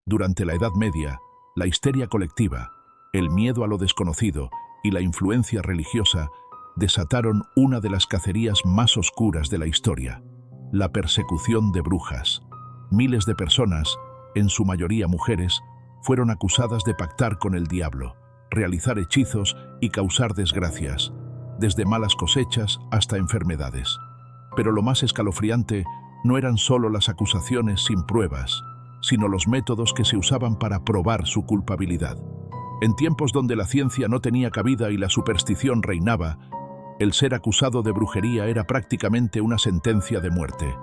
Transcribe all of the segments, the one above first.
Durante la Edad Media, la histeria colectiva, el miedo a lo desconocido y la influencia religiosa desataron una de las cacerías más oscuras de la historia, la persecución de brujas. Miles de personas, en su mayoría mujeres, fueron acusadas de pactar con el diablo, realizar hechizos y causar desgracias, desde malas cosechas hasta enfermedades. Pero lo más escalofriante no eran solo las acusaciones sin pruebas, sino los métodos que se usaban para probar su culpabilidad. En tiempos donde la ciencia no tenía cabida y la superstición reinaba, el ser acusado de brujería era prácticamente una sentencia de muerte.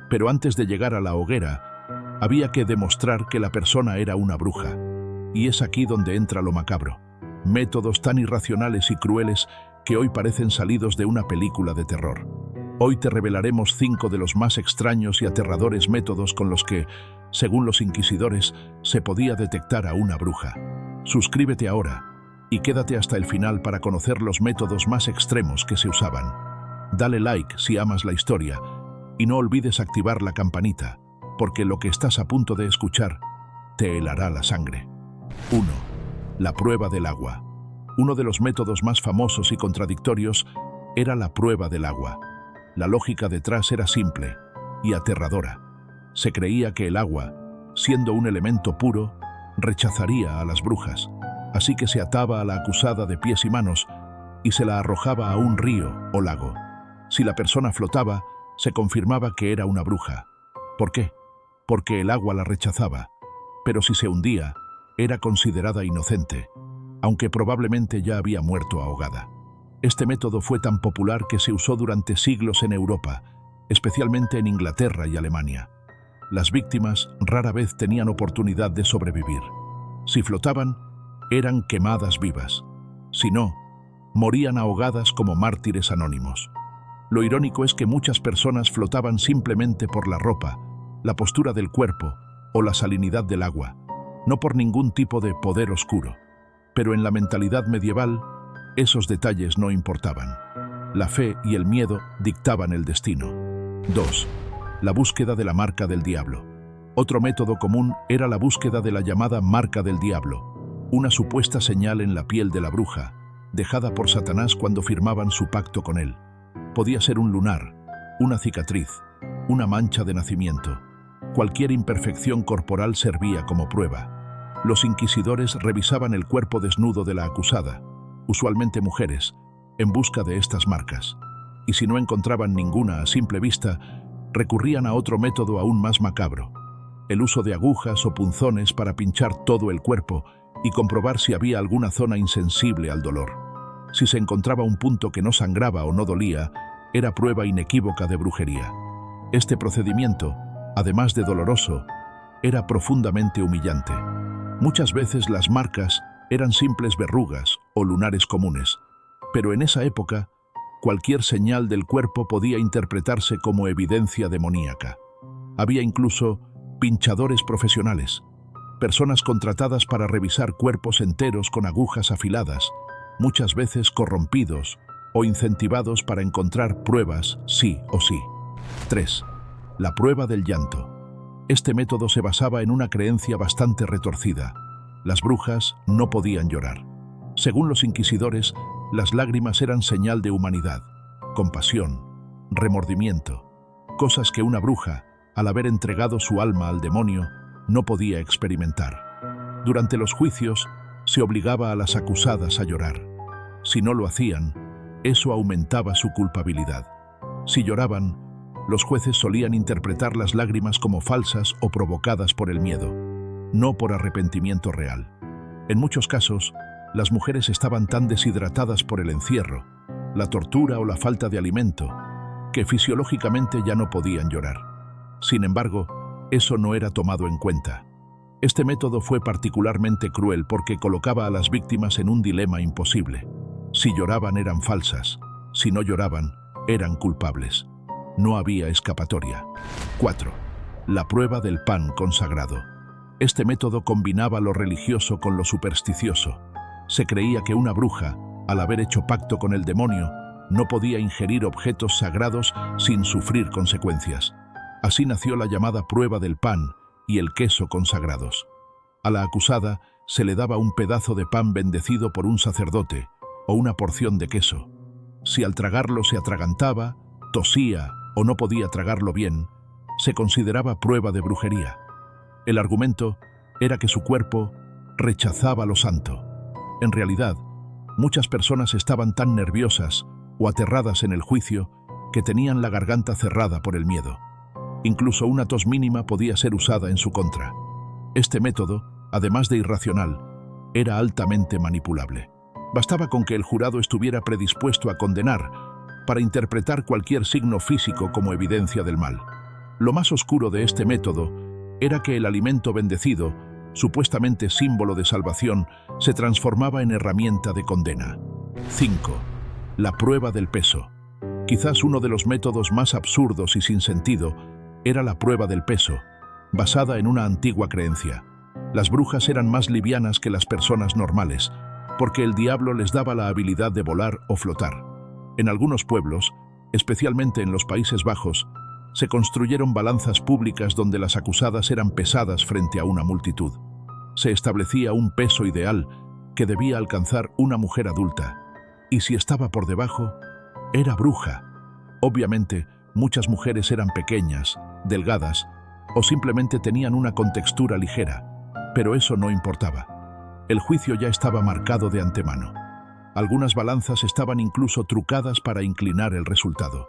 Pero antes de llegar a la hoguera, había que demostrar que la persona era una bruja. Y es aquí donde entra lo macabro. Métodos tan irracionales y crueles que hoy parecen salidos de una película de terror. Hoy te revelaremos 5 de los más extraños y aterradores métodos con los que, según los inquisidores, se podía detectar a una bruja. Suscríbete ahora y quédate hasta el final para conocer los métodos más extremos que se usaban. Dale like si amas la historia y no olvides activar la campanita, porque lo que estás a punto de escuchar te helará la sangre. 1. La prueba del agua. Uno de los métodos más famosos y contradictorios era la prueba del agua. La lógica detrás era simple y aterradora. Se creía que el agua, siendo un elemento puro, rechazaría a las brujas, así que se ataba a la acusada de pies y manos y se la arrojaba a un río o lago. Si la persona flotaba, se confirmaba que era una bruja. ¿Por qué? Porque el agua la rechazaba, pero si se hundía, era considerada inocente, aunque probablemente ya había muerto ahogada. Este método fue tan popular que se usó durante siglos en Europa, especialmente en Inglaterra y Alemania. Las víctimas rara vez tenían oportunidad de sobrevivir. Si flotaban, eran quemadas vivas. Si no, morían ahogadas como mártires anónimos. Lo irónico es que muchas personas flotaban simplemente por la ropa, la postura del cuerpo o la salinidad del agua, no por ningún tipo de poder oscuro. Pero en la mentalidad medieval, esos detalles no importaban. La fe y el miedo dictaban el destino. 2. La búsqueda de la marca del diablo. Otro método común era la búsqueda de la llamada marca del diablo, una supuesta señal en la piel de la bruja, dejada por Satanás cuando firmaban su pacto con él. Podía ser un lunar, una cicatriz, una mancha de nacimiento. Cualquier imperfección corporal servía como prueba. Los inquisidores revisaban el cuerpo desnudo de la acusada, usualmente mujeres, en busca de estas marcas. Y si no encontraban ninguna a simple vista, recurrían a otro método aún más macabro, el uso de agujas o punzones para pinchar todo el cuerpo y comprobar si había alguna zona insensible al dolor. Si se encontraba un punto que no sangraba o no dolía, era prueba inequívoca de brujería. Este procedimiento, además de doloroso, era profundamente humillante. Muchas veces las marcas eran simples verrugas o lunares comunes, pero en esa época, cualquier señal del cuerpo podía interpretarse como evidencia demoníaca. Había incluso pinchadores profesionales, personas contratadas para revisar cuerpos enteros con agujas afiladas, muchas veces corrompidos o incentivados para encontrar pruebas sí o sí. 3. La prueba del llanto. Este método se basaba en una creencia bastante retorcida. Las brujas no podían llorar. Según los inquisidores, las lágrimas eran señal de humanidad, compasión, remordimiento, cosas que una bruja, al haber entregado su alma al demonio, no podía experimentar. Durante los juicios, se obligaba a las acusadas a llorar. Si no lo hacían, eso aumentaba su culpabilidad. Si lloraban, los jueces solían interpretar las lágrimas como falsas o provocadas por el miedo, no por arrepentimiento real. En muchos casos, las mujeres estaban tan deshidratadas por el encierro, la tortura o la falta de alimento, que fisiológicamente ya no podían llorar. Sin embargo, eso no era tomado en cuenta. Este método fue particularmente cruel porque colocaba a las víctimas en un dilema imposible. Si lloraban eran falsas, si no lloraban, eran culpables. No había escapatoria. 4. La prueba del pan consagrado. Este método combinaba lo religioso con lo supersticioso. Se creía que una bruja, al haber hecho pacto con el demonio, no podía ingerir objetos sagrados sin sufrir consecuencias. Así nació la llamada prueba del pan y el queso consagrados. A la acusada se le daba un pedazo de pan bendecido por un sacerdote o una porción de queso. Si al tragarlo se atragantaba, tosía o no podía tragarlo bien, se consideraba prueba de brujería. El argumento era que su cuerpo rechazaba lo santo. En realidad, muchas personas estaban tan nerviosas o aterradas en el juicio que tenían la garganta cerrada por el miedo. Incluso una tos mínima podía ser usada en su contra. Este método, además de irracional, era altamente manipulable. Bastaba con que el jurado estuviera predispuesto a condenar para interpretar cualquier signo físico como evidencia del mal. Lo más oscuro de este método era que el alimento bendecido, supuestamente símbolo de salvación, se transformaba en herramienta de condena. 5. La prueba del peso. Quizás uno de los métodos más absurdos y sin sentido era la prueba del peso, basada en una antigua creencia. Las brujas eran más livianas que las personas normales, porque el diablo les daba la habilidad de volar o flotar. En algunos pueblos, especialmente en los Países Bajos, se construyeron balanzas públicas donde las acusadas eran pesadas frente a una multitud. Se establecía un peso ideal que debía alcanzar una mujer adulta, y si estaba por debajo, era bruja. Obviamente, muchas mujeres eran pequeñas, delgadas, o simplemente tenían una contextura ligera, pero eso no importaba. El juicio ya estaba marcado de antemano. Algunas balanzas estaban incluso trucadas para inclinar el resultado.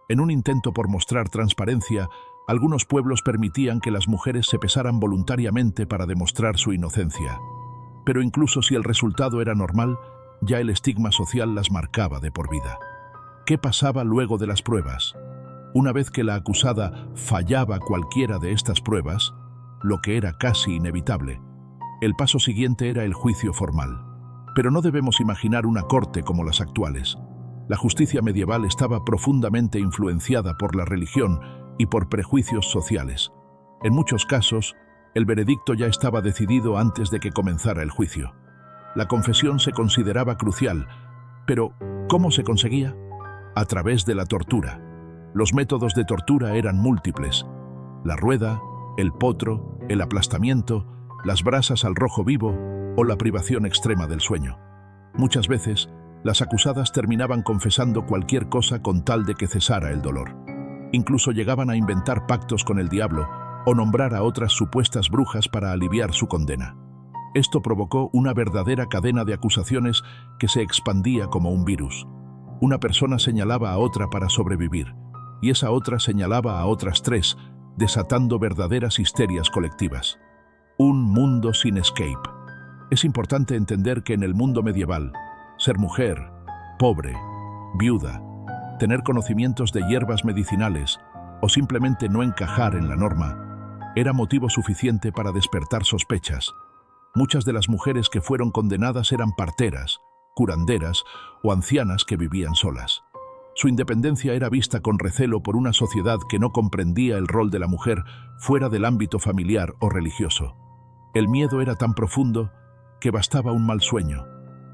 En un intento por mostrar transparencia, algunos pueblos permitían que las mujeres se pesaran voluntariamente para demostrar su inocencia. Pero incluso si el resultado era normal, ya el estigma social las marcaba de por vida. ¿Qué pasaba luego de las pruebas? Una vez que la acusada fallaba cualquiera de estas pruebas, lo que era casi inevitable, el paso siguiente era el juicio formal. Pero no debemos imaginar una corte como las actuales. La justicia medieval estaba profundamente influenciada por la religión y por prejuicios sociales. En muchos casos, el veredicto ya estaba decidido antes de que comenzara el juicio. La confesión se consideraba crucial, pero ¿cómo se conseguía? A través de la tortura. Los métodos de tortura eran múltiples: la rueda, el potro, el aplastamiento, las brasas al rojo vivo o la privación extrema del sueño. Muchas veces, las acusadas terminaban confesando cualquier cosa con tal de que cesara el dolor. Incluso llegaban a inventar pactos con el diablo o nombrar a otras supuestas brujas para aliviar su condena. Esto provocó una verdadera cadena de acusaciones que se expandía como un virus. Una persona señalaba a otra para sobrevivir, y esa otra señalaba a otras 3, desatando verdaderas histerias colectivas. Un mundo sin escape. Es importante entender que en el mundo medieval, ser mujer, pobre, viuda, tener conocimientos de hierbas medicinales o simplemente no encajar en la norma era motivo suficiente para despertar sospechas. Muchas de las mujeres que fueron condenadas eran parteras, curanderas o ancianas que vivían solas. Su independencia era vista con recelo por una sociedad que no comprendía el rol de la mujer fuera del ámbito familiar o religioso. El miedo era tan profundo que bastaba un mal sueño,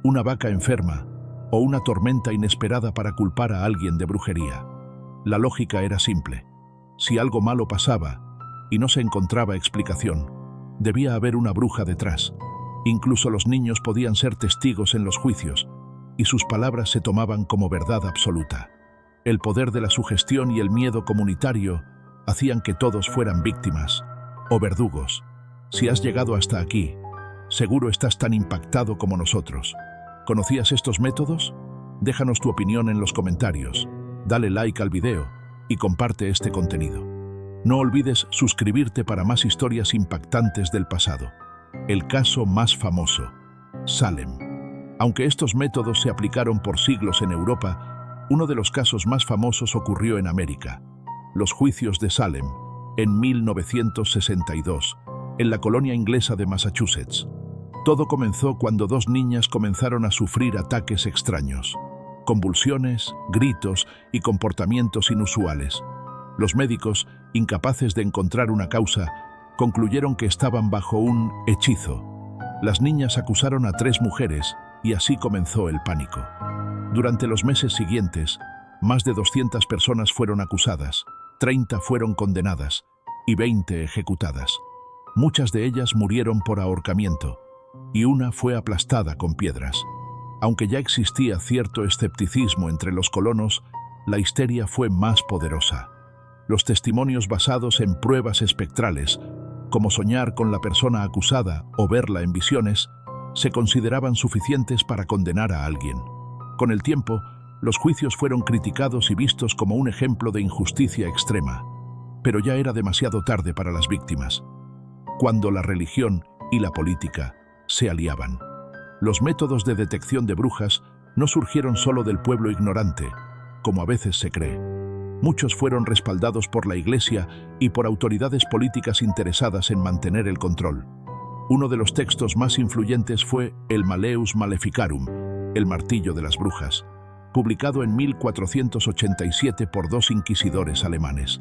una vaca enferma o una tormenta inesperada para culpar a alguien de brujería. La lógica era simple. Si algo malo pasaba y no se encontraba explicación, debía haber una bruja detrás. Incluso los niños podían ser testigos en los juicios, y sus palabras se tomaban como verdad absoluta. El poder de la sugestión y el miedo comunitario hacían que todos fueran víctimas o verdugos. Si has llegado hasta aquí, seguro estás tan impactado como nosotros. ¿Conocías estos métodos? Déjanos tu opinión en los comentarios, dale like al video y comparte este contenido. No olvides suscribirte para más historias impactantes del pasado. El caso más famoso, Salem. Aunque estos métodos se aplicaron por siglos en Europa, uno de los casos más famosos ocurrió en América: los juicios de Salem, en 1962, en la colonia inglesa de Massachusetts. Todo comenzó cuando 2 niñas comenzaron a sufrir ataques extraños, convulsiones, gritos y comportamientos inusuales. Los médicos, incapaces de encontrar una causa, concluyeron que estaban bajo un hechizo. Las niñas acusaron a 3 mujeres y así comenzó el pánico. Durante los meses siguientes, más de 200 personas fueron acusadas, 30 fueron condenadas y 20 ejecutadas. Muchas de ellas murieron por ahorcamiento, y una fue aplastada con piedras. Aunque ya existía cierto escepticismo entre los colonos, la histeria fue más poderosa. Los testimonios basados en pruebas espectrales, como soñar con la persona acusada o verla en visiones, se consideraban suficientes para condenar a alguien. Con el tiempo, los juicios fueron criticados y vistos como un ejemplo de injusticia extrema, pero ya era demasiado tarde para las víctimas, cuando la religión y la política se aliaban. Los métodos de detección de brujas no surgieron solo del pueblo ignorante, como a veces se cree. Muchos fueron respaldados por la Iglesia y por autoridades políticas interesadas en mantener el control. Uno de los textos más influyentes fue el Malleus Maleficarum, el martillo de las brujas, publicado en 1487 por dos inquisidores alemanes.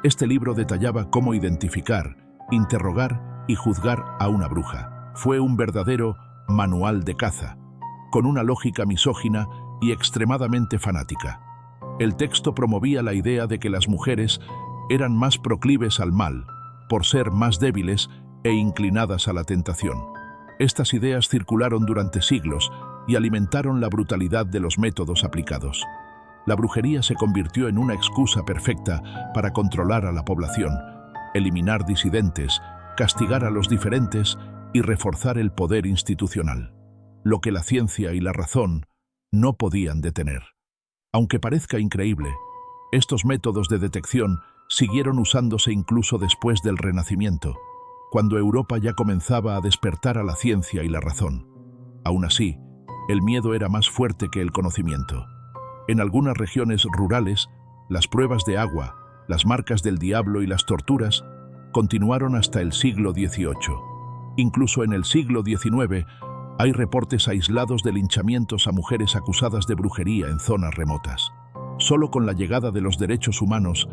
Este libro detallaba cómo identificar, interrogar y juzgar a una bruja. Fue un verdadero manual de caza, con una lógica misógina y extremadamente fanática. El texto promovía la idea de que las mujeres eran más proclives al mal, por ser más débiles e inclinadas a la tentación. Estas ideas circularon durante siglos y alimentaron la brutalidad de los métodos aplicados. La brujería se convirtió en una excusa perfecta para controlar a la población, eliminar disidentes, castigar a los diferentes y reforzar el poder institucional, lo que la ciencia y la razón no podían detener. Aunque parezca increíble, estos métodos de detección siguieron usándose incluso después del Renacimiento, cuando Europa ya comenzaba a despertar a la ciencia y la razón. Aún así, el miedo era más fuerte que el conocimiento. En algunas regiones rurales, las pruebas de agua, las marcas del diablo y las torturas continuaron hasta el siglo XVIII. Incluso en el siglo XIX hay reportes aislados de linchamientos a mujeres acusadas de brujería en zonas remotas. Solo con la llegada de los derechos humanos,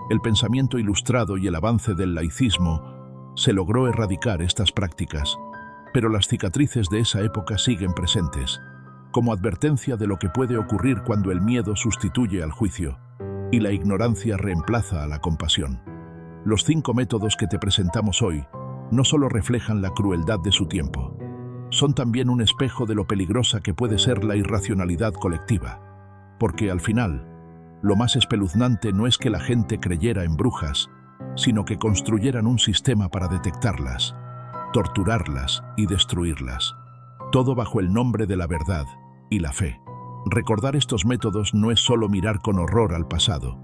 el pensamiento ilustrado y el avance del laicismo, se logró erradicar estas prácticas, pero las cicatrices de esa época siguen presentes, como advertencia de lo que puede ocurrir cuando el miedo sustituye al juicio y la ignorancia reemplaza a la compasión. Los 5 métodos que te presentamos hoy no solo reflejan la crueldad de su tiempo, son también un espejo de lo peligrosa que puede ser la irracionalidad colectiva, porque al final, lo más espeluznante no es que la gente creyera en brujas, sino que construyeran un sistema para detectarlas, torturarlas y destruirlas, todo bajo el nombre de la verdad y la fe. Recordar estos métodos no es solo mirar con horror al pasado,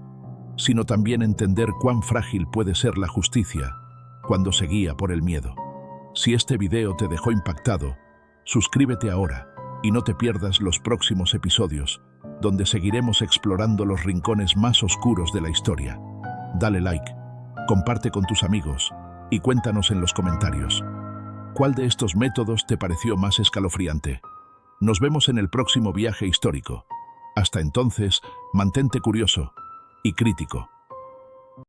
sino también entender cuán frágil puede ser la justicia cuando se guía por el miedo. Si este video te dejó impactado, suscríbete ahora y no te pierdas los próximos episodios, donde seguiremos explorando los rincones más oscuros de la historia. Dale like, comparte con tus amigos y cuéntanos en los comentarios. ¿Cuál de estos métodos te pareció más escalofriante? Nos vemos en el próximo viaje histórico. Hasta entonces, mantente curioso y crítico.